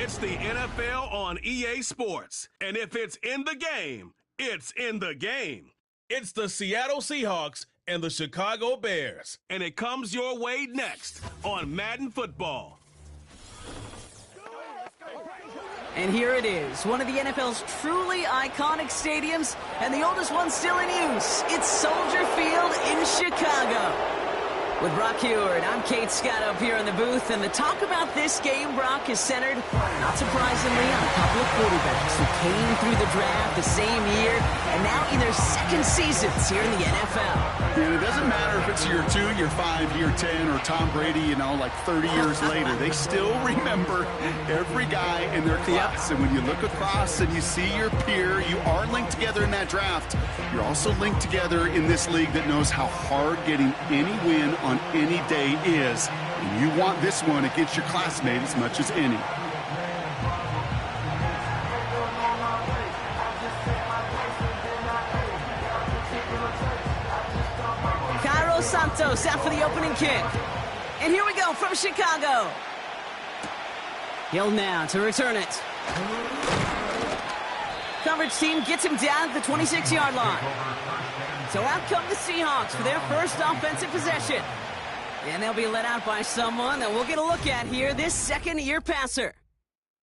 It's the NFL on EA Sports. And if it's in the game, it's in the game. It's the Seattle Seahawks and the Chicago Bears. And it comes your way next on Madden Football. And here it is, one of the NFL's truly iconic stadiums, and the oldest one still in use. It's Soldier Field in Chicago. With Brock Heward, I'm Kate Scott up here in the booth, and the talk about this game, Brock, is centered, not surprisingly, on a couple of quarterbacks who came through the draft the same year, and now in their second seasons here in the NFL. And it doesn't matter if it's year 2, year 5, year 10, or Tom Brady, like 30 years later. They still remember every guy in their class. And when you look across and you see your peer, you are linked together in that draft. You're also linked together in this league that knows how hard getting any win on any day is. And you want this one against your classmate as much as any. Santos out for the opening kick. And here we go from Chicago. Hill now to return it. Coverage team gets him down at the 26-yard line. So out come the Seahawks for their first offensive possession. And they'll be led out by someone that we'll get a look at here, this second-year passer.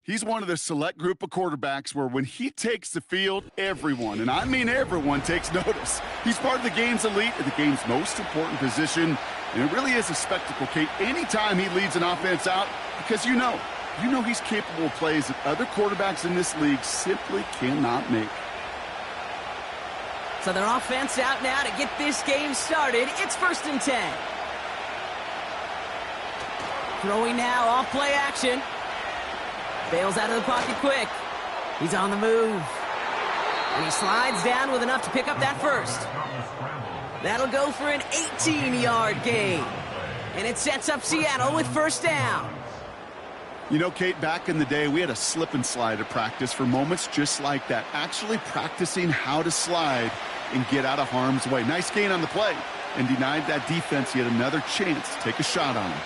He's one of the select group of quarterbacks where when he takes the field, everyone, and I mean everyone, takes notice. He's part of the game's elite and the game's most important position, and it really is a spectacle, Kate, anytime he leads an offense out, because you know he's capable of plays that other quarterbacks in this league simply cannot make. So their offense out now to get this game started. It's 1st and 10. Throwing now, off play action. Bails out of the pocket quick. He's on the move. And he slides down with enough to pick up that first. That'll go for an 18-yard gain. And it sets up Seattle with first down. You know, Kate, back in the day, we had a slip and slide at practice for moments just like that. Actually practicing how to slide and get out of harm's way. Nice gain on the play. And denied that defense yet another chance to take a shot on him.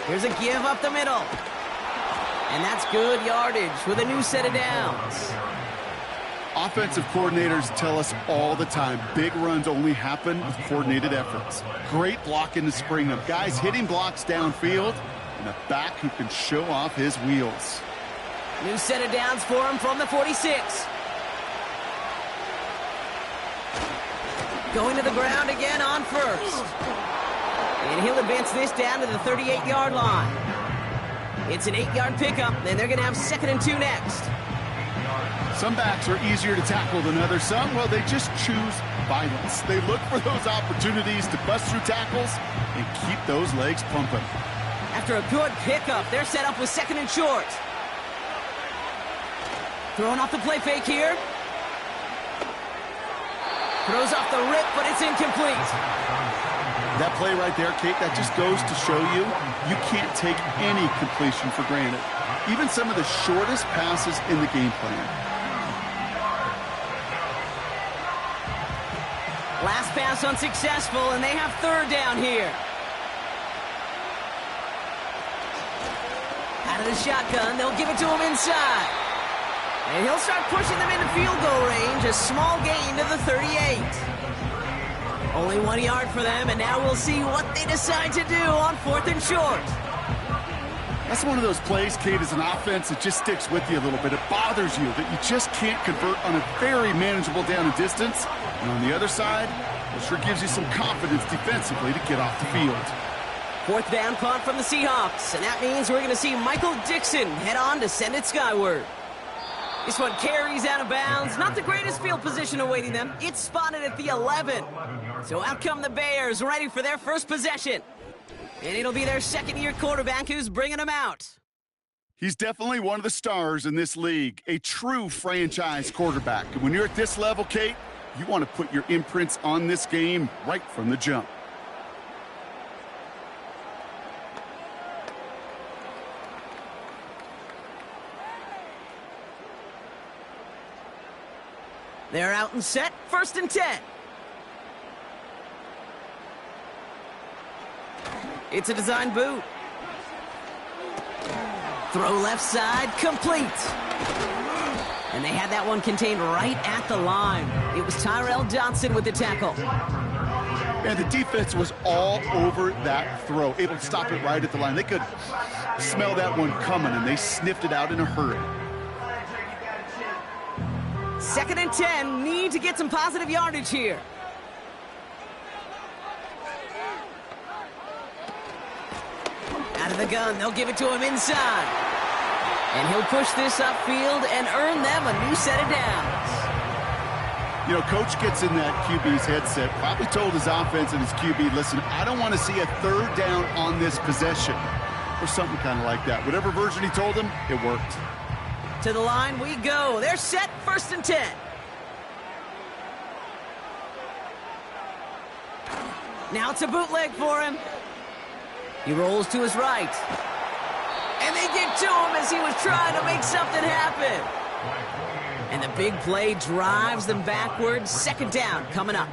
Here's a give up the middle. And that's good yardage with a new set of downs. Offensive coordinators tell us all the time, big runs only happen with coordinated efforts. Great blocking to spring them. Guys hitting blocks downfield, and a back who can show off his wheels. New set of downs for him from the 46. Going to the ground again on first. And he'll advance this down to the 38-yard line. It's an 8-yard pickup, and they're going to have 2nd and 2 next. Some backs are easier to tackle than others. Some, well, they just choose violence. They look for those opportunities to bust through tackles and keep those legs pumping. After a good pickup, they're set up with 2nd and short. Throwing off the play fake here. Throws off the rip, but it's incomplete. That play right there, Kate, that just goes to show you can't take any completion for granted. Even some of the shortest passes in the game plan. Last pass unsuccessful, and they have 3rd down here. Out of the shotgun, they'll give it to him inside. And he'll start pushing them into field goal range, a small gain to the 38. Only 1 yard for them, and now we'll see what they decide to do on 4th and short. That's one of those plays, Kate, as an offense that just sticks with you a little bit. It bothers you that you just can't convert on a very manageable down and distance. And on the other side, it sure gives you some confidence defensively to get off the field. 4th down punt from the Seahawks, and that means we're going to see Michael Dixon head on to send it skyward. This one carries out of bounds. Not the greatest field position awaiting them. It's spotted at the 11. So out come the Bears, ready for their first possession. And it'll be their 2nd-year quarterback who's bringing them out. He's definitely one of the stars in this league, a true franchise quarterback. And when you're at this level, Kate, you want to put your imprints on this game right from the jump. They're out and set, 1st and 10. It's a design boot. Throw left side, complete. And they had that one contained right at the line. It was Tyrell Dodson with the tackle. And the defense was all over that throw, able to stop it right at the line. They could smell that one coming, and they sniffed it out in a hurry. 2nd and 10, need to get some positive yardage here. Out of the gun, they'll give it to him inside. And he'll push this upfield and earn them a new set of downs. You know, coach gets in that QB's headset, probably told his offense and his QB, listen, I don't want to see a 3rd down on this possession, or something kind of like that. Whatever version he told him, it worked. To the line we go. They're set, 1st and 10. Now it's a bootleg for him. He rolls to his right. And they get to him as he was trying to make something happen. And the big play drives them backwards. 2nd down coming up.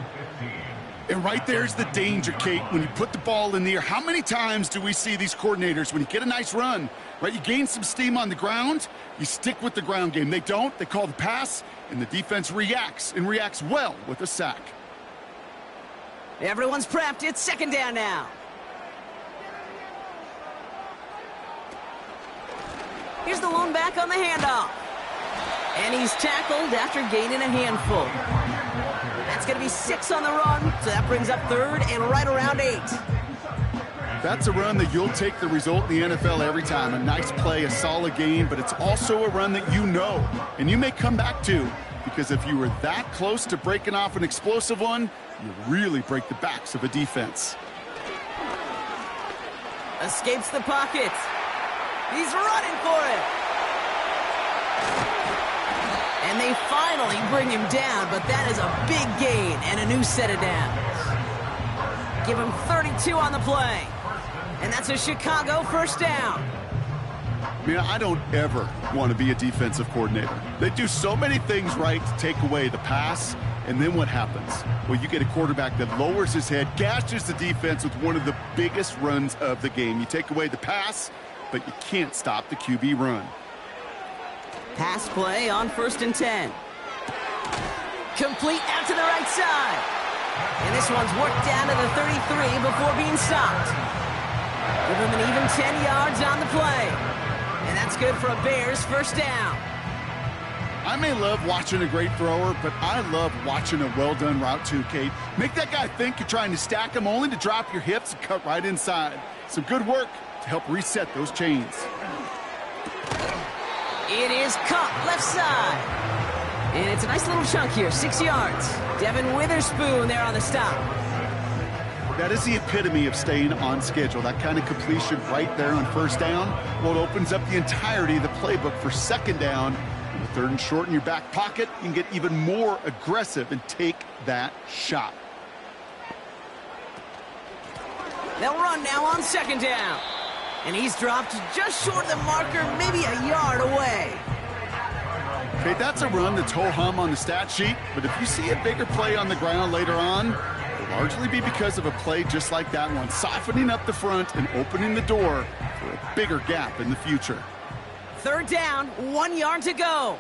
And right there's the danger, Kate, when you put the ball in the air. How many times do we see these coordinators, when you get a nice run, right, you gain some steam on the ground, you stick with the ground game. They don't. They call the pass, and the defense reacts, and reacts well with a sack. Everyone's prepped. It's 2nd down now. Here's the lone back on the handoff. And he's tackled after gaining a handful. That's going to be 6 on the run, so that brings up 3rd and right around 8. That's a run that you'll take the result in the NFL every time. A nice play, a solid game, but it's also a run that you know, and you may come back to, because if you were that close to breaking off an explosive one, you really break the backs of a defense. Escapes the pocket. He's running for it. And they finally bring him down, but that is a big gain and a new set of downs. Give him 32 on the play. And that's a Chicago 1st down. I mean, I don't ever want to be a defensive coordinator. They do so many things right to take away the pass, and then what happens? Well, you get a quarterback that lowers his head, gashes the defense with one of the biggest runs of the game. You take away the pass, but you can't stop the QB run. Pass play on 1st and 10. Complete out to the right side. And this one's worked down to the 33 before being stopped. Give him an even 10 yards on the play. And that's good for a Bears 1st down. I may love watching a great thrower, but I love watching a well-done route too, Kate. Make that guy think you're trying to stack him only to drop your hips and cut right inside. Some good work to help reset those chains. It is caught left side. And it's a nice little chunk here, 6 yards. Devin Witherspoon there on the stop. That is the epitome of staying on schedule. That kind of completion right there on 1st down. Well, it opens up the entirety of the playbook for 2nd down. And the 3rd and short in your back pocket, you can get even more aggressive and take that shot. They'll run now on 2nd down. And he's dropped just short of the marker, maybe a yard away. Okay, that's a run that's ho-hum on the stat sheet, but if you see a bigger play on the ground later on, it'll largely be because of a play just like that one, softening up the front and opening the door for a bigger gap in the future. 3rd down, 1 yard to go.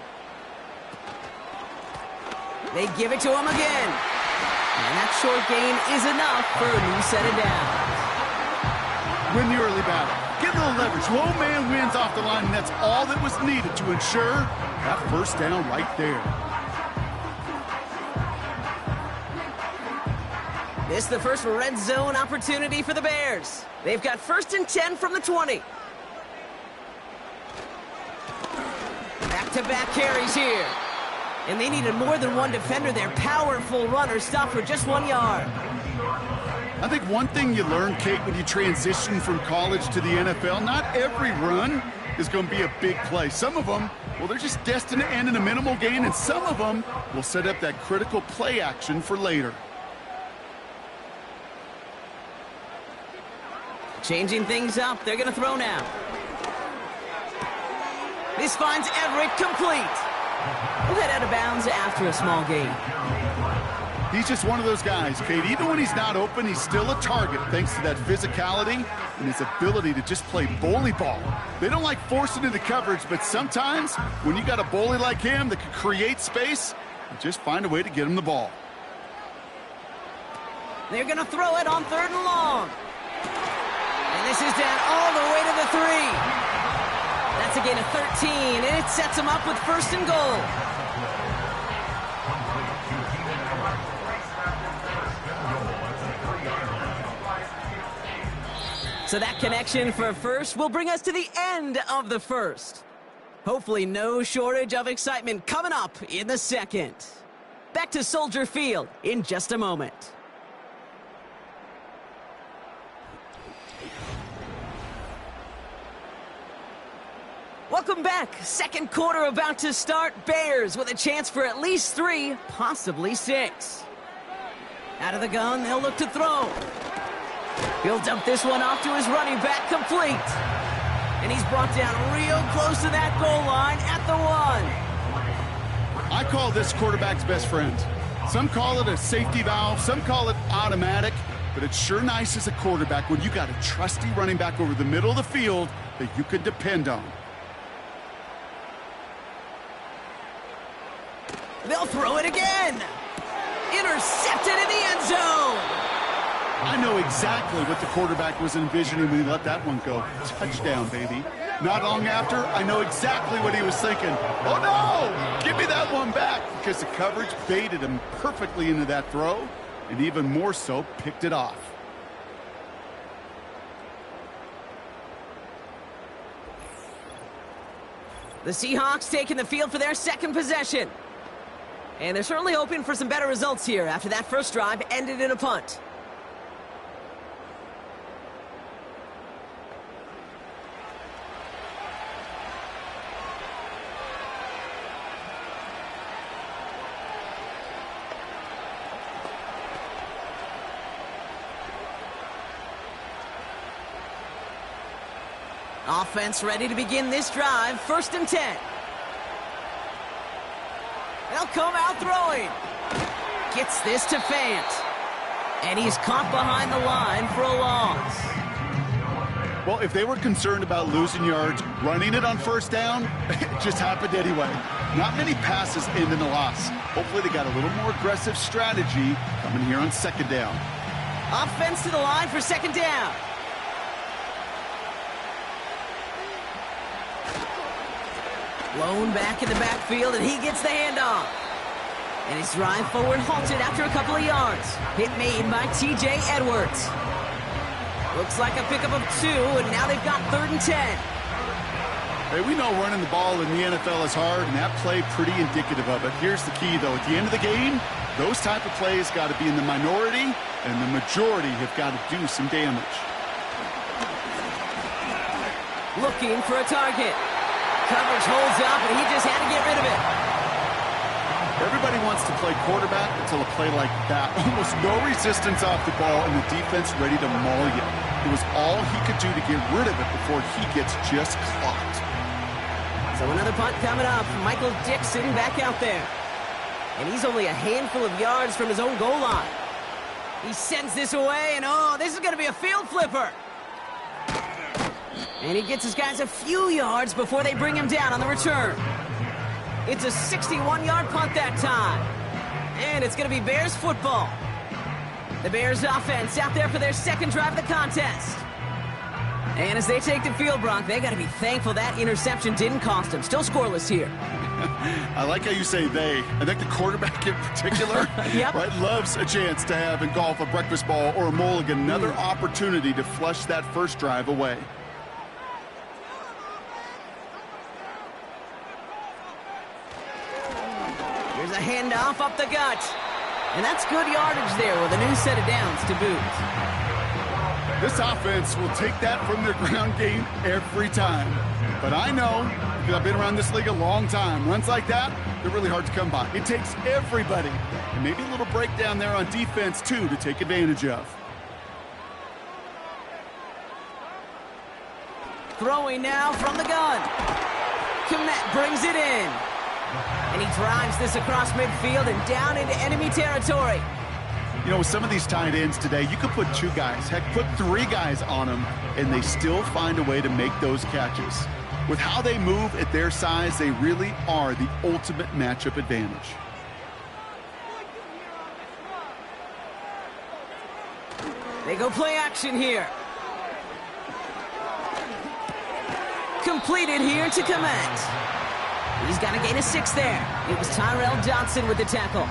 They give it to him again. And that short gain is enough for a new set of downs. Win the early battle. Get a little leverage. Low man wins off the line, and that's all that was needed to ensure that 1st down right there. This is the first red zone opportunity for the Bears. They've got 1st and 10 from the 20. Back-to-back carries here. And they needed more than one defender. Their powerful runner stopped for just 1 yard. I think one thing you learn, Kate, when you transition from college to the NFL, not every run is going to be a big play. Some of them, well, they're just destined to end in a minimal gain, and some of them will set up that critical play action for later. Changing things up. They're going to throw now. This finds Everett complete. We'll head out of bounds after a small gain. He's just one of those guys, Kate. Even when he's not open, he's still a target thanks to that physicality and his ability to just play bully ball. They don't like forcing into coverage, but sometimes when you got a bully like him that can create space, you just find a way to get him the ball. They're going to throw it on 3rd and long. And this is down all the way to the 3. That's a gain of 13, and it sets them up with 1st and goal. So that connection for first will bring us to the end of the first. Hopefully no shortage of excitement coming up in the second. Back to Soldier Field in just a moment. Welcome back. Second quarter about to start. Bears with a chance for at least 3, possibly 6. Out of the gun, they'll look to throw. He'll dump this one off to his running back, complete. And he's brought down real close to that goal line at the 1. I call this quarterback's best friend. Some call it a safety valve, some call it automatic, but it's sure nice as a quarterback when you got a trusty running back over the middle of the field that you can depend on. They'll throw it again. Intercepted in the end zone. I know exactly what the quarterback was envisioning when he let that one go. Touchdown, baby. Not long after, I know exactly what he was thinking. Oh, no! Give me that one back! Because the coverage baited him perfectly into that throw, and even more so, picked it off. The Seahawks taking the field for their second possession. And they're certainly hoping for some better results here after that first drive ended in a punt. Offense ready to begin this drive. 1st and 10. They'll come out throwing. Gets this to Fant. And he's caught behind the line for a loss. Well, if they were concerned about losing yards, running it on 1st down, it just happened anyway. Not many passes end in a loss. Hopefully they got a little more aggressive strategy coming here on 2nd down. Offense to the line for 2nd down. Blown back in the backfield, and he gets the handoff. And his drive forward halted after a couple of yards. Hit made by T.J. Edwards. Looks like a pickup of 2, and now they've got 3rd and 10. Hey, we know running the ball in the NFL is hard, and that play pretty indicative of it. Here's the key, though. At the end of the game, those type of plays got to be in the minority, and the majority have got to do some damage. Looking for a target. Coverage holds up, and he just had to get rid of it. Everybody wants to play quarterback until a play like that. Almost no resistance off the ball, and the defense ready to maul you. It was all he could do to get rid of it before he gets just clocked. So another punt coming up. Michael Dixon back out there. And he's only a handful of yards from his own goal line. He sends this away, and oh, this is going to be a field flipper. And he gets his guys a few yards before they bring him down on the return. It's a 61-yard punt that time. And it's going to be Bears football. The Bears offense out there for their second drive of the contest. And as they take the field, Brock, they got to be thankful that interception didn't cost them. Still scoreless here. I like how you say they. I think the quarterback in particular Yep. right, loves a chance to have in golf a breakfast ball or a mulligan, another opportunity to flush that first drive away. Here's a handoff up the gut. And that's good yardage there with a new set of downs to boot. This offense will take that from their ground game every time. But I know, because I've been around this league a long time, runs like that, they're really hard to come by. It takes everybody, and maybe a little breakdown there on defense, too, to take advantage of. Throwing now from the gun. Komet brings it in. And he drives this across midfield and down into enemy territory. You know, with some of these tight ends today, you could put 2 guys, heck, put 3 guys on them, and they still find a way to make those catches. With how they move at their size, they really are the ultimate matchup advantage. They go play action here. Completed here to Komet. He's got to gain a 6 there. It was Tyrell Johnson with the tackle.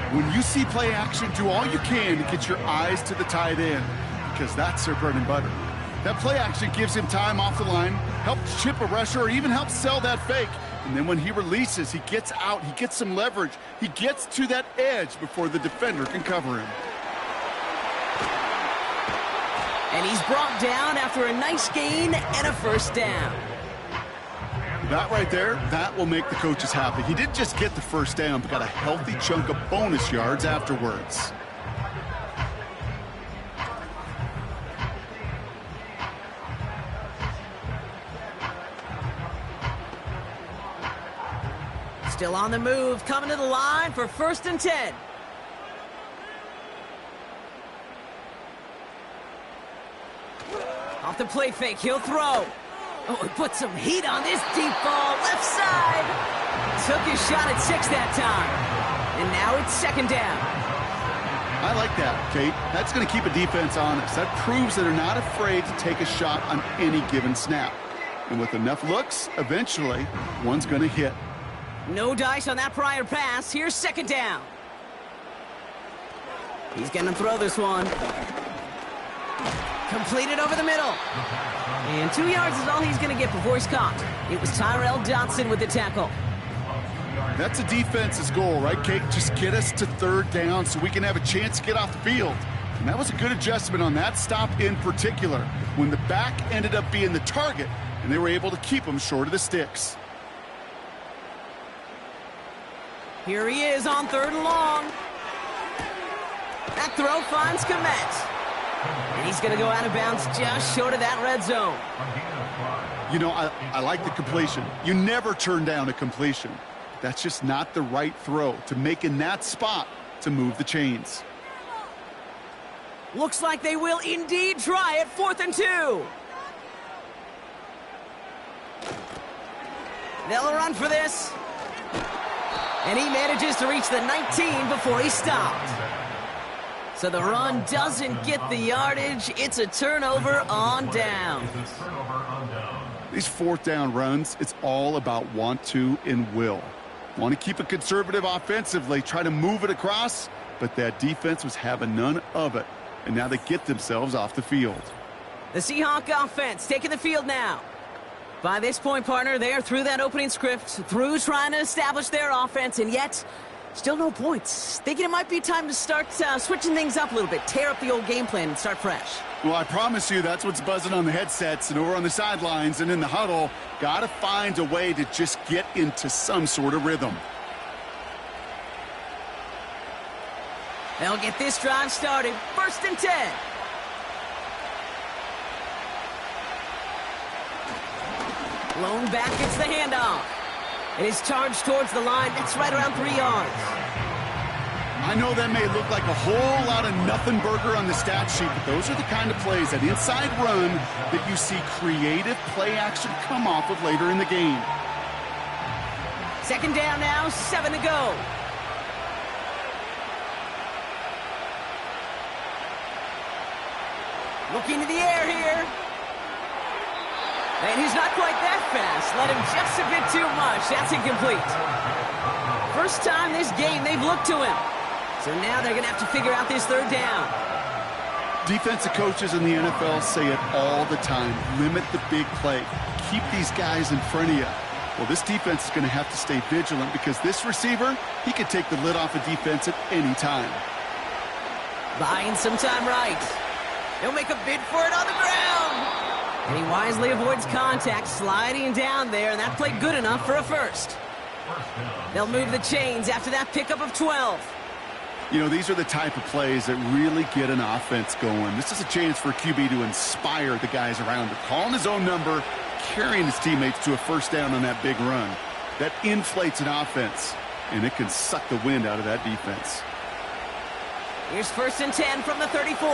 When you see play action, do all you can to get your eyes to the tight end, because that's their bread and butter. That play action gives him time off the line, helps chip a rusher, or even helps sell that fake. And then when he releases, he gets out, he gets some leverage. He gets to that edge before the defender can cover him. And he's brought down after a nice gain and a first down. That right there, that will make the coaches happy. He didn't just get the first down, but got a healthy chunk of bonus yards afterwards. Still on the move, coming to the line for 1st and 10. Off the play fake, he'll throw. Oh, he put some heat on this deep ball, left side. Took his shot at 6 that time. And now it's 2nd down. I like that, Kate. That's going to keep a defense honest. That proves that they're not afraid to take a shot on any given snap. And with enough looks, eventually, one's going to hit. No dice on that prior pass. Here's 2nd down. He's going to throw this one. Completed over the middle. And 2 yards is all he's going to get before he's caught. It was Tyrell Johnson with the tackle. That's a defense's goal, right, Kate? Just get us to 3rd down so we can have a chance to get off the field. And that was a good adjustment on that stop in particular, when the back ended up being the target, and they were able to keep him short of the sticks. Here he is on 3rd and long. That throw finds Komet. And he's going to go out of bounds just short of that red zone. You know, I like the completion. You never turn down a completion. That's just not the right throw to make in that spot to move the chains. Looks like they will indeed try it. 4th and 2. They'll run for this. And he manages to reach the 19 before he stopped. So the run doesn't get the yardage. It's a turnover on down. These 4th down runs, it's all about want to and will. Want to keep it conservative offensively, try to move it across, but that defense was having none of it. And now they get themselves off the field. The Seahawks offense taking the field now. By this point, partner, they're through that opening script, through trying to establish their offense, and yet still no points. Thinking it might be time to start switching things up a little bit, tear up the old game plan and start fresh. Well, I promise you that's what's buzzing on the headsets and over on the sidelines and in the huddle. Got to find a way to just get into some sort of rhythm. They'll get this drive started. 1st and 10. Lone back gets the handoff. It is charged towards the line. It's right around 3 yards. I know that may look like a whole lot of nothing burger on the stat sheet, but those are the kind of plays, that inside run, that you see creative play action come off of later in the game. 2nd down now, 7 to go. Looking to the air here. And he's not quite that fast. Let him just a bit too much. That's incomplete. First time this game they've looked to him. So now they're going to have to figure out this 3rd down. Defensive coaches in the NFL say it all the time. Limit the big play. Keep these guys in front of you. Well, this defense is going to have to stay vigilant because this receiver, he can take the lid off a defense at any time. Buying some time right. He'll make a bid for it on the ground. And he wisely avoids contact, sliding down there, and that played good enough for a first. They'll move the chains after that pickup of 12. You know, these are the type of plays that really get an offense going. This is a chance for a QB to inspire the guys around him. Calling his own number, carrying his teammates to a first down on that big run. That inflates an offense, and it can suck the wind out of that defense. Here's 1st and 10 from the 34.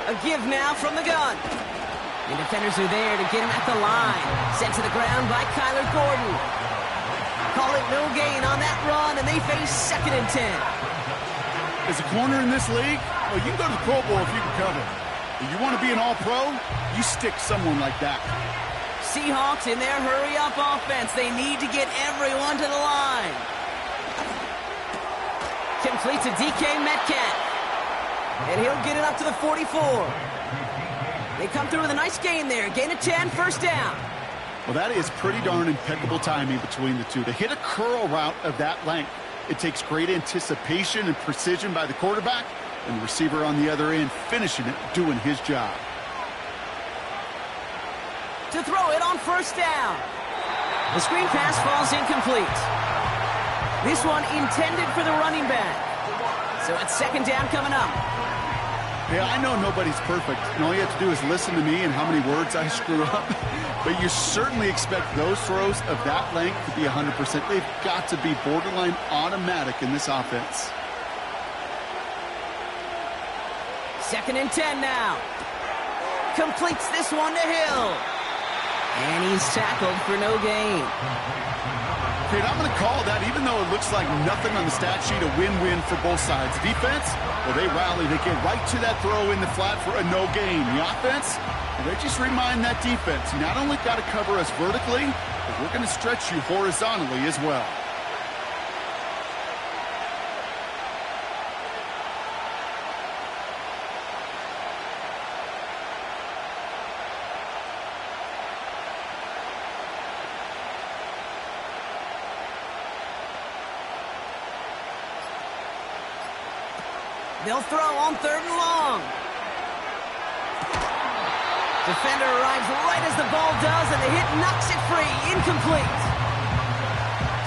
A give now from the gun. The defenders are there to get him at the line. Sent to the ground by Kyler Gordon. Call it no gain on that run, and they face 2nd and 10. As a corner in this league, well, you can go to the Pro Bowl if you can cover. If you want to be an all-pro, you stick someone like that. Seahawks in their hurry-up offense. They need to get everyone to the line. Completes a DK Metcalf. And he'll get it up to the 44. They come through with a nice gain there. Gain of 10, 1st down. Well, that is pretty darn impeccable timing between the two. To hit a curl route of that length, it takes great anticipation and precision by the quarterback, and the receiver on the other end finishing it, doing his job. To throw it on 1st down. The screen pass falls incomplete. This one intended for the running back. So it's 2nd down coming up. Yeah, I know nobody's perfect, and all you have to do is listen to me and how many words I screw up. But you certainly expect those throws of that length to be 100%. They've got to be borderline automatic in this offense. 2nd and 10 now. Completes this one to Hill. And he's tackled for no gain. Okay, I'm going to call that, even though it looks like nothing on the stat sheet, a win-win for both sides. Defense, well, they rally. They get right to that throw in the flat for a no gain. The offense, well, they just remind that defense, you not only got to cover us vertically, but we're going to stretch you horizontally as well. They'll throw on 3rd and long. Defender arrives right as the ball does, and the hit knocks it free. Incomplete.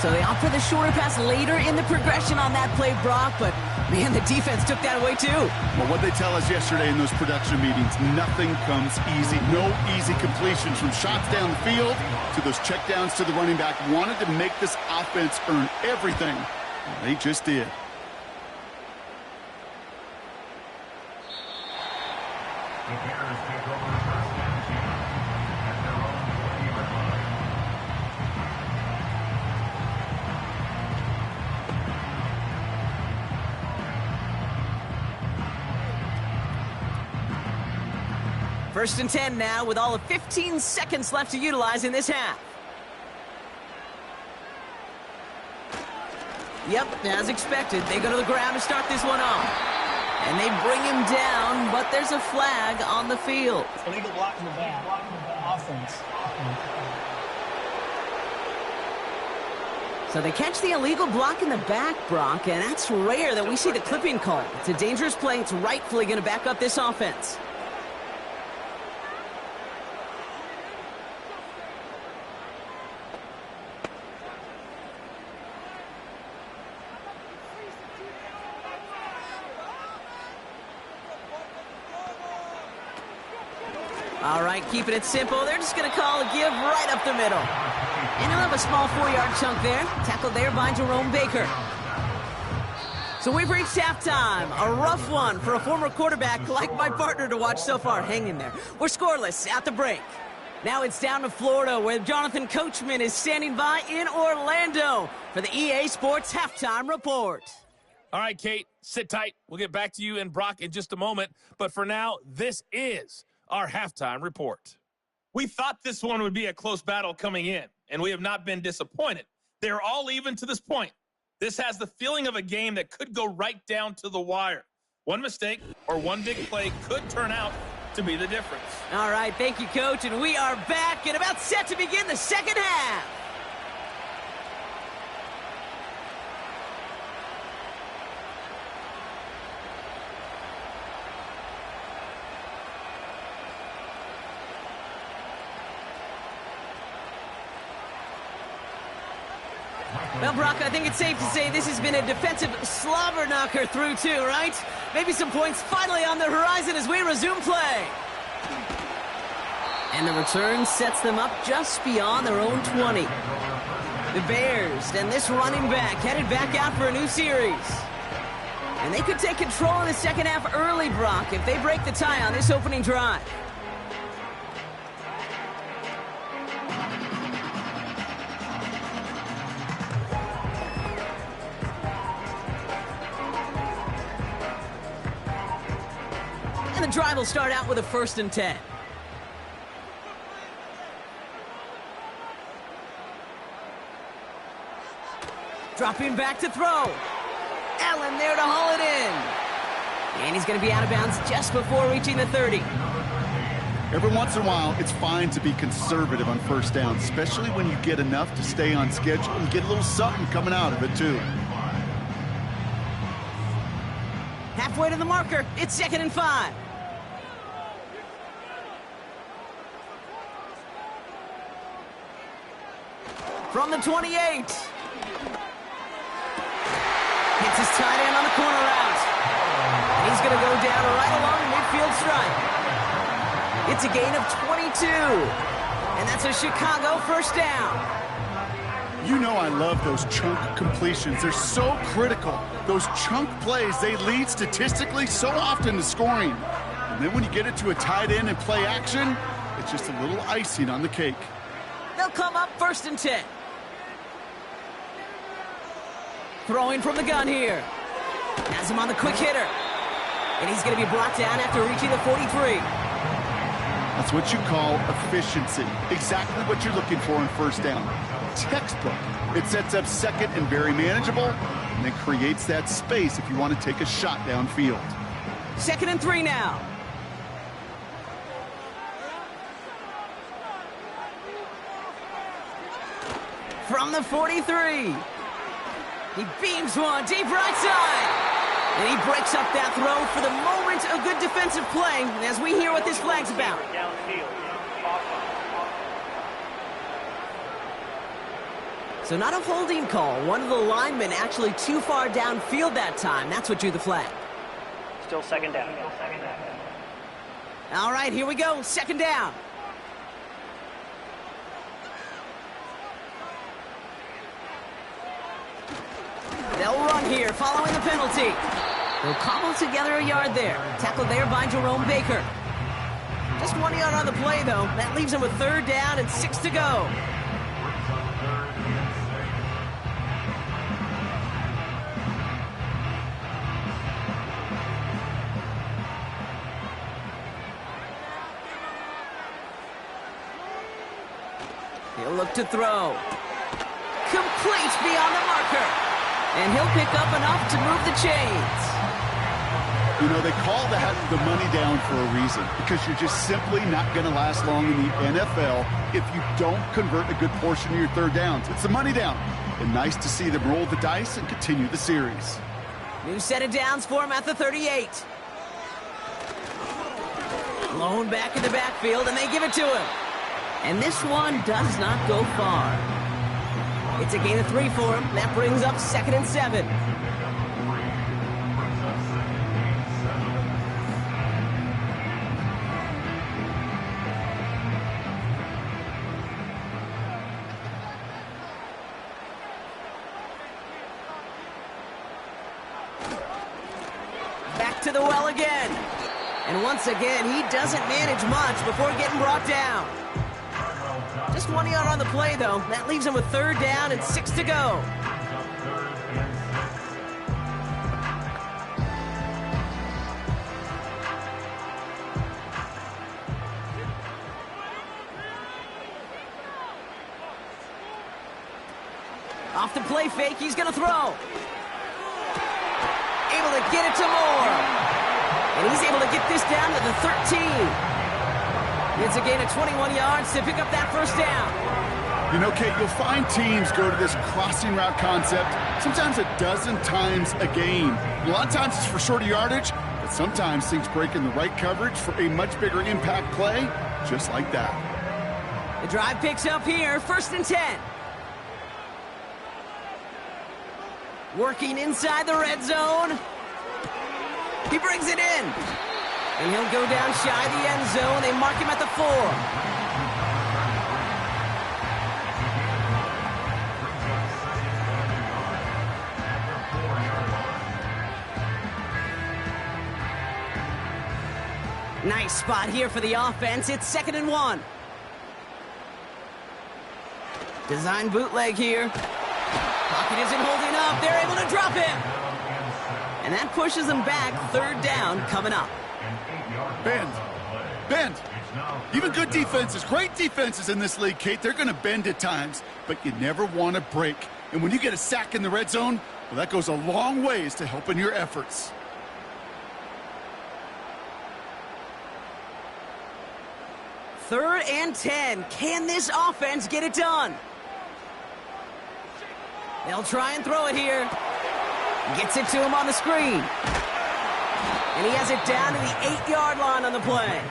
So they opt for the shorter pass later in the progression on that play, Brock, but, man, the defense took that away, too. Well, what they tell us yesterday in those production meetings, nothing comes easy. No easy completions from shots down the field to those checkdowns to the running back. Wanted to make this offense earn everything. They just did. First and 10 now with all of 15 seconds left to utilize in this half. Yep, as expected, they go to the ground to start this one off. And they bring him down, but there's a flag on the field. Illegal block in the back. Offense. So they catch the illegal block in the back, Brock, and that's rare that we see the clipping call. It's a dangerous play. It's rightfully going to back up this offense. All right, keeping it simple. They're just going to call a give right up the middle. And he'll have a small 4-yard chunk there. Tackled there by Jerome Baker. So we've reached halftime. A rough one for a former quarterback like my partner to watch so far. Hang in there. We're scoreless at the break. Now it's down to Florida, where Jonathan Coachman is standing by in Orlando for the EA Sports Halftime Report. All right, Kate, sit tight. We'll get back to you and Brock in just a moment. But for now, this is our halftime report. We thought this one would be a close battle coming in, and we have not been disappointed. They're all even to this point. This has the feeling of a game that could go right down to the wire. One mistake or one big play could turn out to be the difference. All right, thank you, Coach, and we are back and about set to begin the second half. Well, Brock, I think it's safe to say this has been a defensive slobber knocker through two, right? Maybe some points finally on the horizon as we resume play. And the return sets them up just beyond their own 20. The Bears and this running back headed back out for a new series. And they could take control in the second half early, Brock, if they break the tie on this opening drive. And the drive will start out with a 1st and 10. Dropping back to throw. Allen there to haul it in. And he's going to be out of bounds just before reaching the 30. Every once in a while, it's fine to be conservative on 1st down, especially when you get enough to stay on schedule and get a little something coming out of it, too. Halfway to the marker, it's 2nd and 5. From the 28. Hits his tight end on the corner route. And he's going to go down right along the midfield stripe. It's a gain of 22. And that's a Chicago 1st down. You know I love those chunk completions. They're so critical. Those chunk plays, they lead statistically so often to scoring. And then when you get it to a tight end and play action, it's just a little icing on the cake. They'll come up 1st and 10. Throwing from the gun here. Has him on the quick hitter. And he's going to be brought down after reaching the 43. That's what you call efficiency. Exactly what you're looking for in 1st down. Textbook. It sets up 2nd and very manageable, and then creates that space if you want to take a shot downfield. 2nd and 3 now. From the 43. He beams one deep right side. And he breaks up that throw for the moment. A good defensive play as we hear what this flag's about. So not a holding call. One of the linemen actually too far downfield that time. That's what drew the flag. Still 2nd down. All right, here we go. 2nd down. They'll run here following the penalty. They'll cobble together a yard there. Tackled there by Jerome Baker. Just 1 yard on the play, though. That leaves him with 3rd down and 6 to go. He'll look to throw. Complete beyond the marker. And he'll pick up enough to move the chains. You know, they call that the money down for a reason, because you're just simply not going to last long in the NFL if you don't convert a good portion of your 3rd downs. It's the money down. And nice to see them roll the dice and continue the series. New set of downs for him at the 38. Blown back in the backfield, and they give it to him. And this one does not go far. It's a gain of 3 for him. That brings up 2nd and 7. Back to the well again. And once again, he doesn't manage much before getting brought down. Just 1 yard on the play, though. That leaves him with 3rd down and 6 to go. Off the play fake, he's going to throw. Able to get it to Moore. And he's able to get this down to the 13. It's a gain of 21 yards to pick up that 1st down. You know, Kate, you'll find teams go to this crossing route concept sometimes a dozen times a game. A lot of times it's for shorter yardage, but sometimes things break in the right coverage for a much bigger impact play, just like that. The drive picks up here, 1st and 10. Working inside the red zone. He brings it in. And he'll go down shy of the end zone. They mark him at the 4. Nice spot here for the offense. It's 2nd and 1. Design bootleg here. Pocket isn't holding up. They're able to drop him. And that pushes them back. 3rd down coming up. Bend. Even good defenses, great defenses in this league, Kate, they're going to bend at times, but you never want to break. And when you get a sack in the red zone, well, that goes a long ways to helping your efforts. Third and 10. Can this offense get it done? They'll try and throw it here. Gets it to him on the screen. And he has it down to the 8-yard line on the play.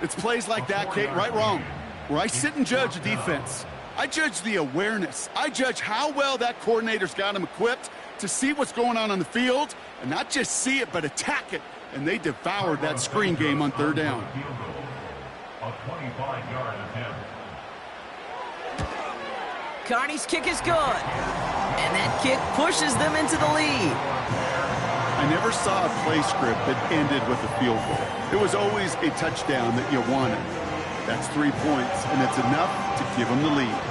It's plays like that, Kate, right, wrong, where I sit and judge a defense. I judge the awareness. I judge how well that coordinator's got him equipped to see what's going on the field, and not just see it, but attack it. And they devoured that screen game on 3rd down. A 25-yard attempt. Carney's kick is good. And that kick pushes them into the lead. I never saw a play script that ended with a field goal. It was always a touchdown that you wanted. That's 3 points, and it's enough to give them the lead.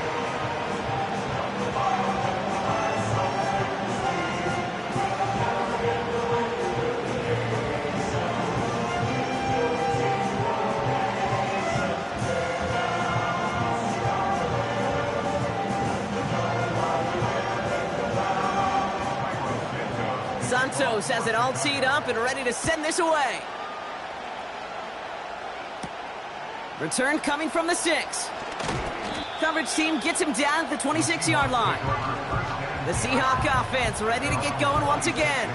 Santos has it all teed up and ready to send this away. Return coming from the 6. Coverage team gets him down at the 26-yard line. The Seahawks offense ready to get going once again.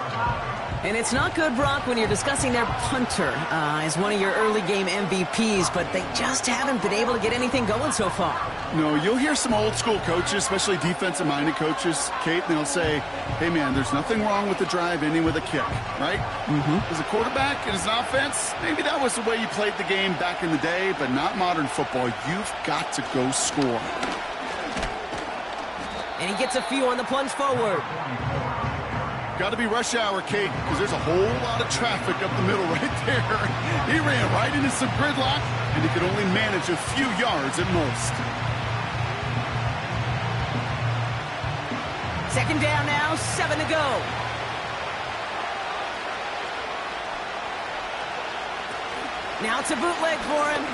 And it's not good, Brock, when you're discussing their punter as one of your early game MVPs, but they just haven't been able to get anything going so far. No, you'll hear some old school coaches, especially defensive-minded coaches, Kate, and they'll say, hey, man, there's nothing wrong with the drive ending with a kick, right? As a quarterback and as an offense, maybe that was the way you played the game back in the day, but not modern football. You've got to go score. And he gets a few on the plunge forward. Got to be rush hour, Kate, because there's a whole lot of traffic up the middle right there. He ran right into some gridlock, and he could only manage a few yards at most. 2nd down now, 7 to go. Now it's a bootleg for him.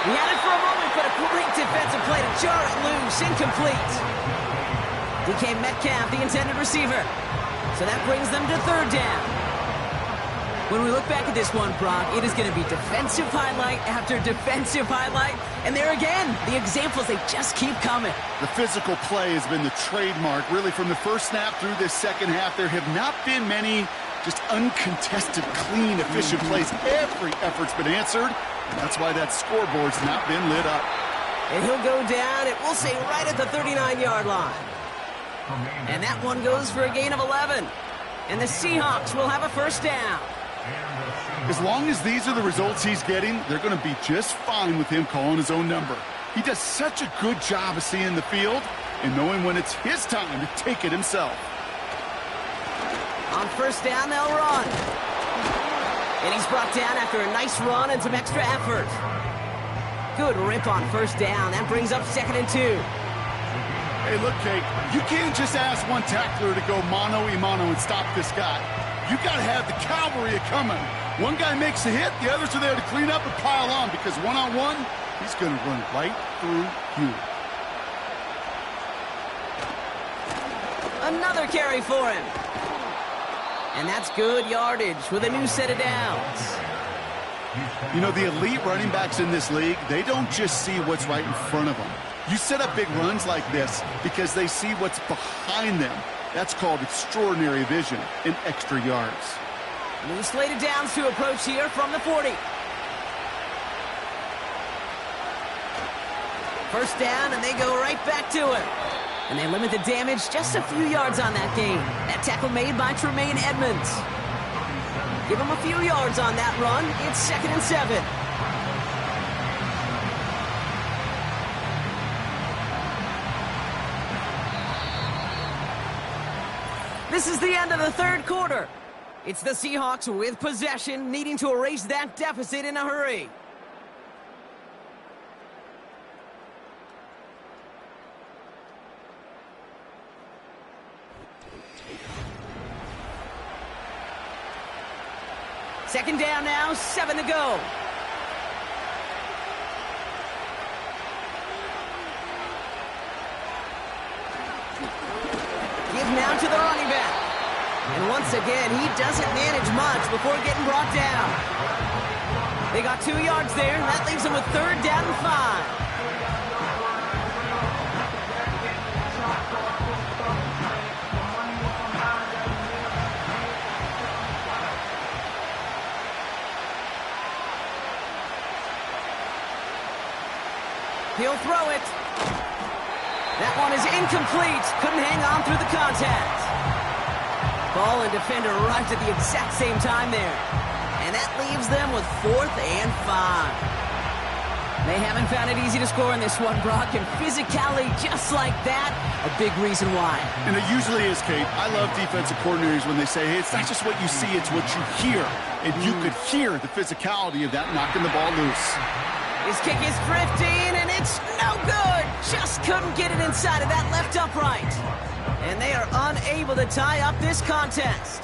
He had it for a moment, but a great defensive play to jar it loose, incomplete. DK Metcalf, the intended receiver. So that brings them to 3rd down. When we look back at this one, Brock, it is going to be defensive highlight after defensive highlight. And there again, the examples, they just keep coming. The physical play has been the trademark, really, from the first snap through this second half. There have not been many just uncontested, clean, efficient plays. Every effort's been answered, and that's why that scoreboard's not been lit up. And he'll go down, it will say right at the 39-yard line. And that one goes for a gain of 11. And the Seahawks will have a 1st down. As long as these are the results he's getting, they're going to be just fine with him calling his own number. He does such a good job of seeing the field and knowing when it's his time to take it himself. On 1st down, they'll run. And he's brought down after a nice run and some extra effort. Good rip on 1st down. That brings up 2nd and 2. Hey, look, Kate, you can't just ask one tackler to go mano-a-mano and stop this guy. You got to have the cavalry coming. One guy makes a hit, the others are there to clean up and pile on, because one-on-one, he's going to run right through you. Another carry for him. And that's good yardage with a new set of downs. You know, the elite running backs in this league, they don't just see what's right in front of them. You set up big runs like this because they see what's behind them. That's called extraordinary vision and extra yards. New slated downs to approach here from the 40. 1st down, and they go right back to it. And they limit the damage just a few yards on that gain. That tackle made by Tremaine Edmonds. Give him a few yards on that run. It's 2nd and 7. This is the end of the 3rd quarter. It's the Seahawks with possession, needing to erase that deficit in a hurry. Second down now, 7 to go. Give now to the running back. And once again, he doesn't manage much before getting brought down. They got 2 yards there. That leaves them with 3rd down and 5. He'll throw it. That one is incomplete. Couldn't hang on through the contact. Ball and defender arrived at the exact same time there. And that leaves them with 4th and 5. They haven't found it easy to score in this one, Brock, and physicality just like that, a big reason why. And it usually is, Kate. I love defensive coordinators when they say, hey, it's not just what you see, it's what you hear. And you could hear the physicality of that knocking the ball loose. His kick is drifting, and it's no good. Just couldn't get it inside of that left upright. And they are unable to tie up this contest.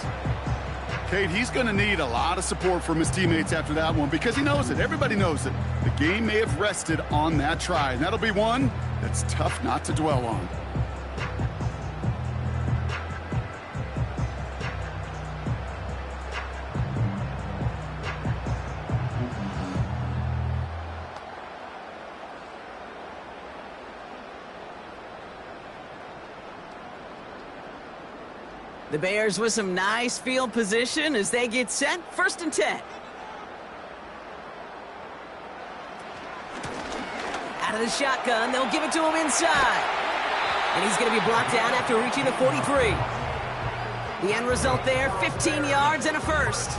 Kate, he's going to need a lot of support from his teammates after that one because he knows it. Everybody knows it. The game may have rested on that try, and that'll be one that's tough not to dwell on. The Bears with some nice field position as they get set. 1st and 10. Out of the shotgun, they'll give it to him inside. And he's going to be brought down after reaching the 43. The end result there, 15 yards and a 1st.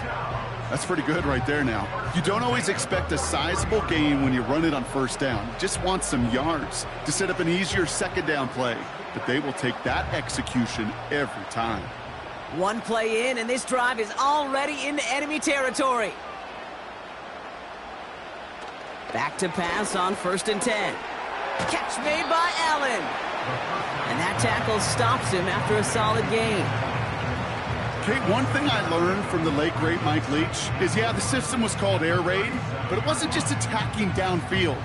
That's pretty good right there now. You don't always expect a sizable gain when you run it on 1st down. You just want some yards to set up an easier 2nd down play. But they will take that execution every time. One play in, and this drive is already into enemy territory. Back to pass on 1st and 10. Catch made by Allen. And that tackle stops him after a solid gain. Kate, one thing I learned from the late, great Mike Leach is, yeah, the system was called air raid, but it wasn't just attacking downfield.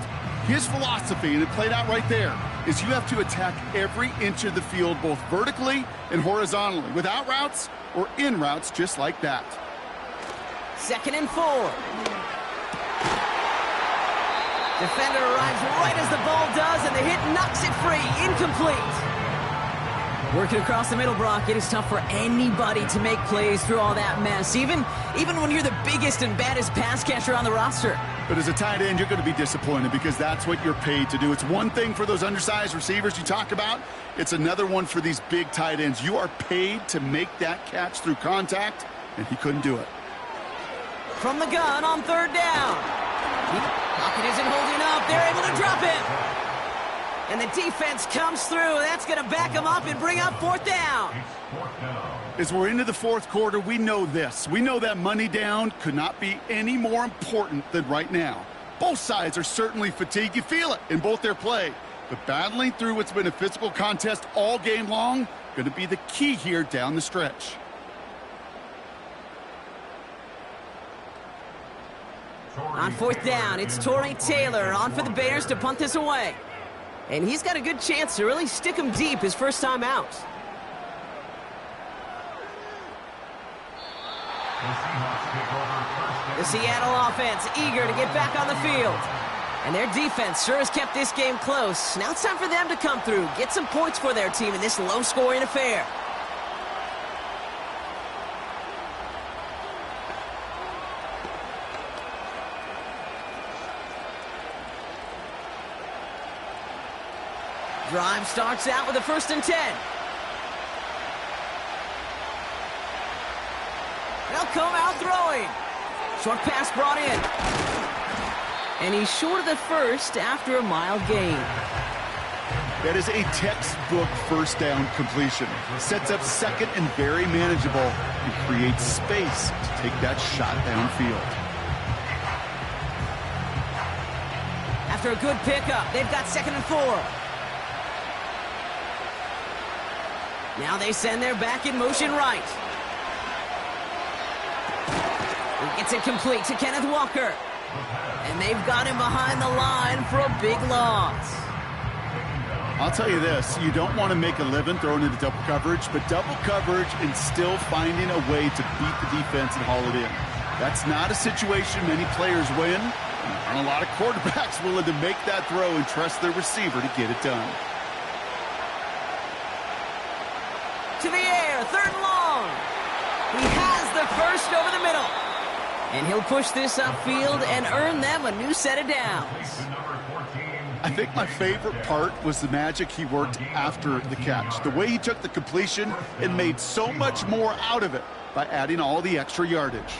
His philosophy, and it played out right there, is you have to attack every inch of the field, both vertically and horizontally, without routes or in routes just like that. 2nd and 4. Defender arrives right as the ball does, and the hit knocks it free. Incomplete. Working across the middle, Brock, it is tough for anybody to make plays through all that mess, even when you're the biggest and baddest pass catcher on the roster. But as a tight end, you're going to be disappointed because that's what you're paid to do. It's one thing for those undersized receivers you talk about. It's another one for these big tight ends. You are paid to make that catch through contact, and he couldn't do it. From the gun on 3rd down. Pocket isn't holding up. They're able to drop it. And the defense comes through. That's going to back them up and bring up 4th down. As we're into the 4th quarter, we know this. We know that money down could not be any more important than right now. Both sides are certainly fatigued. You feel it in both their play. But battling through what's been a physical contest all game long, going to be the key here down the stretch. On 4th down, it's Torrey Taylor on for the Bears to punt this away. And he's got a good chance to really stick him deep his first time out. The Seattle offense eager to get back on the field. And their defense sure has kept this game close. Now it's time for them to come through, get some points for their team in this low-scoring affair. Drive starts out with a 1st and 10. They'll come out throwing. Short pass brought in. And he's short of the 1st after a mile gain. That is a textbook 1st down completion. Sets up 2nd and very manageable. and create space to take that shot downfield. After a good pickup, they've got 2nd and 4. Now they send their back in motion right. He gets it complete to Kenneth Walker. And they've got him behind the line for a big loss. I'll tell you this, you don't want to make a living throwing into double coverage, but double coverage and still finding a way to beat the defense and haul it in. That's not a situation many players win. There aren't a lot of quarterbacks willing to make that throw and trust their receiver to get it done. To the air, 3rd and long. He has the first over the middle. And he'll push this upfield and earn them a new set of downs. I think my favorite part was the magic he worked after the catch. The way he took the completion and made so much more out of it by adding all the extra yardage.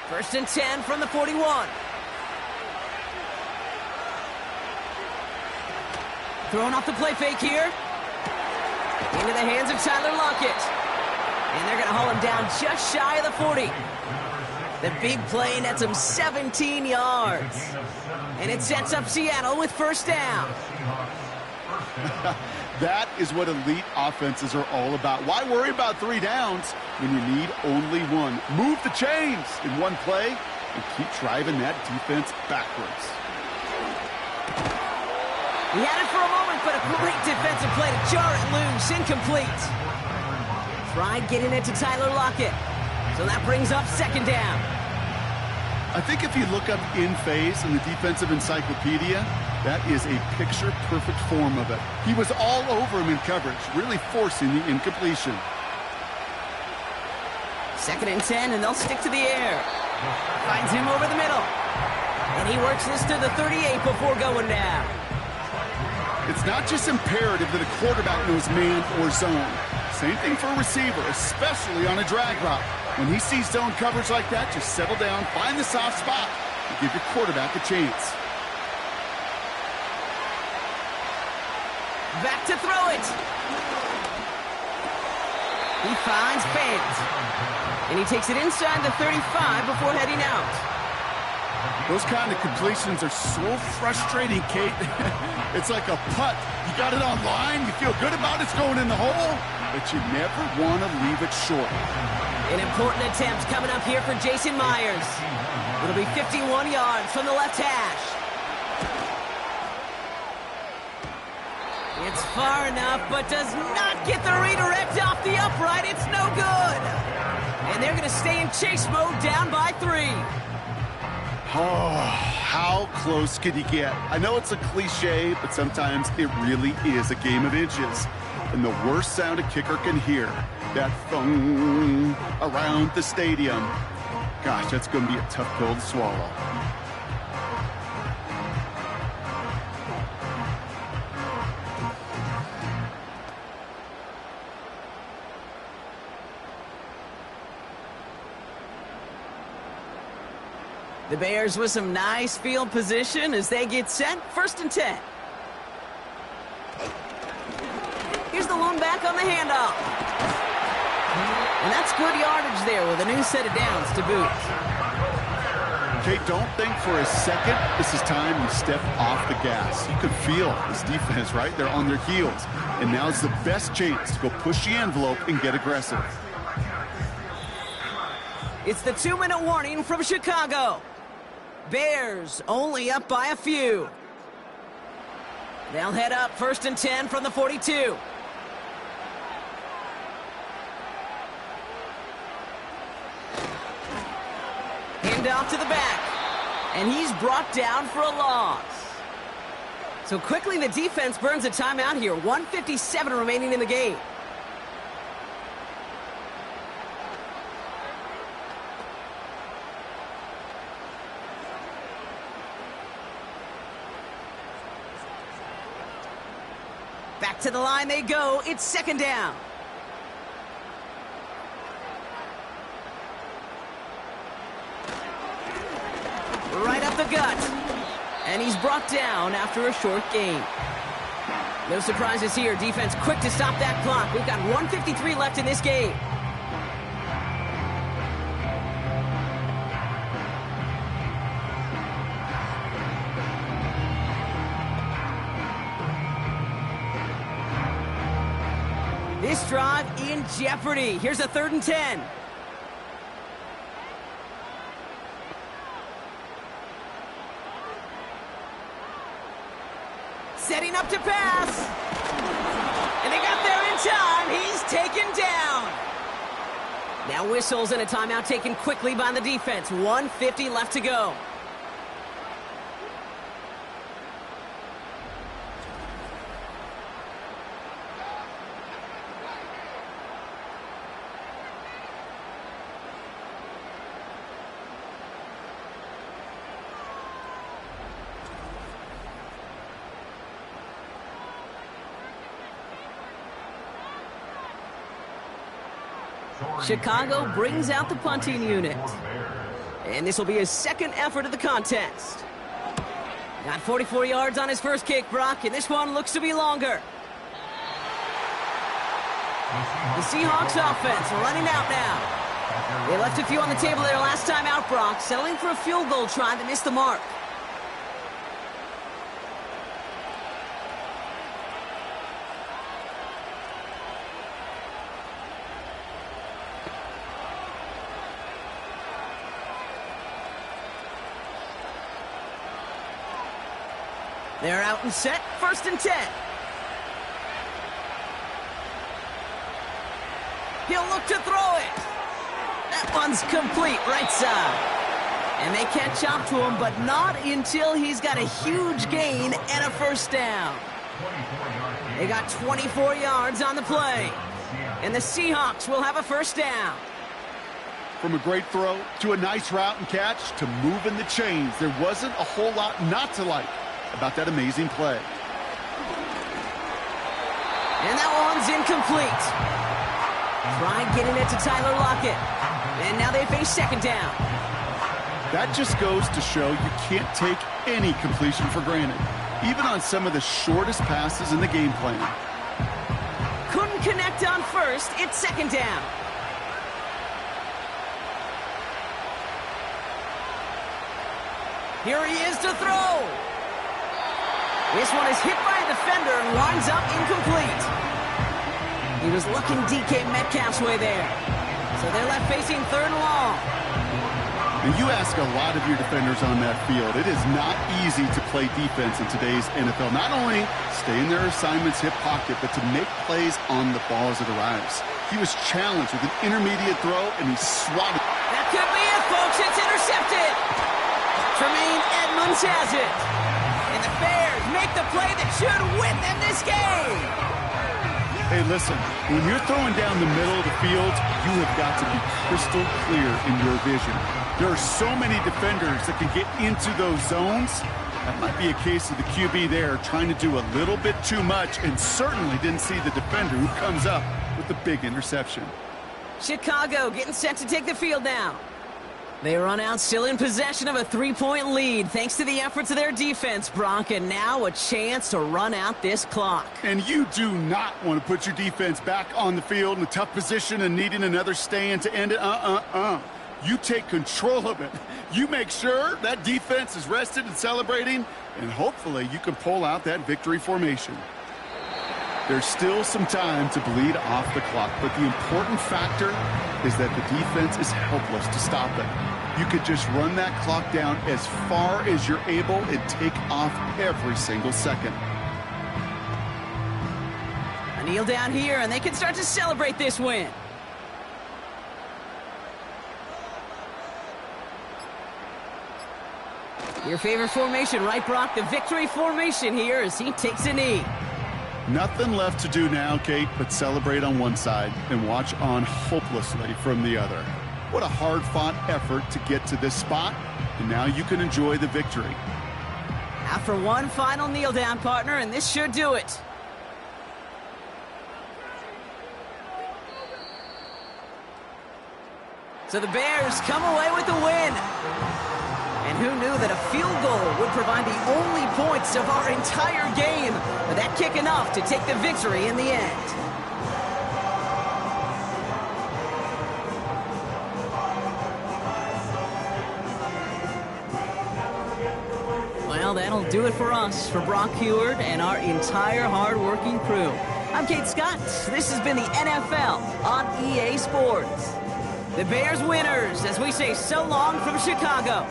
First and 10 from the 41. Throwing off the play fake here. Into the hands of Tyler Lockett. And they're going to haul him down just shy of the 40. The big play nets him 17 yards. And it sets up Seattle with 1st down. That is what elite offenses are all about. Why worry about 3 downs when you need only 1? Move the chains in one play and keep driving that defense backwards. He had it for a moment, but a great defensive play to jar it loose. Incomplete. Tried getting it to Tyler Lockett. So that brings up 2nd down. I think if you look up in phase in the defensive encyclopedia, that is a picture-perfect form of it. He was all over him in coverage, really forcing the incompletion. 2nd and 10, and they'll stick to the air. Finds him over the middle. And he works this to the 38 before going down. It's not just imperative that a quarterback knows man or zone. Same thing for a receiver, especially on a drag route. When he sees zone coverage like that, just settle down, find the soft spot, and give your quarterback a chance. Back to throw it. He finds fans. And he takes it inside the 35 before heading out. Those kind of completions are so frustrating, Kate. It's like a putt. You got it on line, you feel good about it's going in the hole, but you never want to leave it short. An important attempt coming up here for Jason Myers. It'll be 51 yards from the left hash. It's far enough, but does not get the redirect off the upright. It's no good. And they're going to stay in chase mode down by 3. Oh, how close could you get? I know it's a cliche, but sometimes it really is a game of inches. And the worst sound a kicker can hear, that thung around the stadium. Gosh, that's going to be a tough pill to swallow. The Bears with some nice field position as they get set. 1st and 10. Here's the lone back on the handoff. And that's good yardage there with a new set of downs to boot. Okay, don't think for a second this is time you step off the gas. You could feel this defense, right? They're on their heels. And now's the best chance to go push the envelope and get aggressive. It's the 2-minute warning from Chicago. Bears only up by a few. They'll head up 1st and 10 from the 42. Hand off to the back. And he's brought down for a loss. So quickly the defense burns a timeout here. 1:57 remaining in the game. Back to the line they go. It's 2nd down. Right up the gut. And he's brought down after a short gain. No surprises here. Defense quick to stop that clock. We've got 1:53 left in this game. This drive in jeopardy. Here's a 3rd and 10. Setting up to pass. And they got there in time. He's taken down. Now whistles and a timeout taken quickly by the defense. 1:50 left to go. Chicago brings out the punting unit. And this will be his 2nd effort of the contest. Got 44 yards on his first kick, Brock, and this one looks to be longer. The Seahawks offense running out now. They left a few on the table there last time out, Brock, settling for a field goal try to miss the mark. They're out and set, 1st and 10. He'll look to throw it. That one's complete, right side. And they catch up to him, but not until he's got a huge gain and a 1st down. They got 24 yards on the play. And the Seahawks will have a 1st down. From a great throw to a nice route and catch to moving the chains, there wasn't a whole lot not to like about that amazing play. And that one's incomplete. Try getting it to Tyler Lockett. And now they face 2nd down. That just goes to show you can't take any completion for granted, even on some of the shortest passes in the game plan. Couldn't connect on 1st. It's 2nd down. Here he is to throw. This one is hit by a defender and winds up incomplete. He was looking DK Metcalf's way there. So they're left facing 3rd and long. And you ask a lot of your defenders on that field. It is not easy to play defense in today's NFL. Not only stay in their assignment's hip pocket, but to make plays on the ball as it arrives. He was challenged with an intermediate throw, and he swatted. That could be it, folks. It's intercepted. Tremaine Edmonds has it. And the Bears make the play that should win them this game. Hey, listen, when you're throwing down the middle of the field, you have got to be crystal clear in your vision. There are so many defenders that can get into those zones. That might be a case of the QB there trying to do a little bit too much and certainly didn't see the defender who comes up with the big interception. Chicago getting set to take the field now. They run out still in possession of a 3-point lead thanks to the efforts of their defense, Brock, and now a chance to run out this clock. And you do not want to put your defense back on the field in a tough position and needing another stand to end it. You take control of it. You make sure that defense is rested and celebrating, and hopefully you can pull out that victory formation. There's still some time to bleed off the clock, but the important factor is that the defense is helpless to stop it. You could just run that clock down as far as you're able and take off every single second. A kneel down here, and they can start to celebrate this win. Your favorite formation, right, Brock? The victory formation here as he takes a knee. Nothing left to do now, Kate, but celebrate on one side and watch on hopelessly from the other. What a hard-fought effort to get to this spot, and now you can enjoy the victory. After one final kneel down, partner, and this should do it. So the Bears come away with the win. And who knew that a field goal would provide the only points of our entire game? But that kick enough to take the victory in the end. Well, that'll do it for us, for Brock Heward and our entire hard-working crew. I'm Kate Scott. This has been the NFL on EA Sports. The Bears winners, as we say so long from Chicago.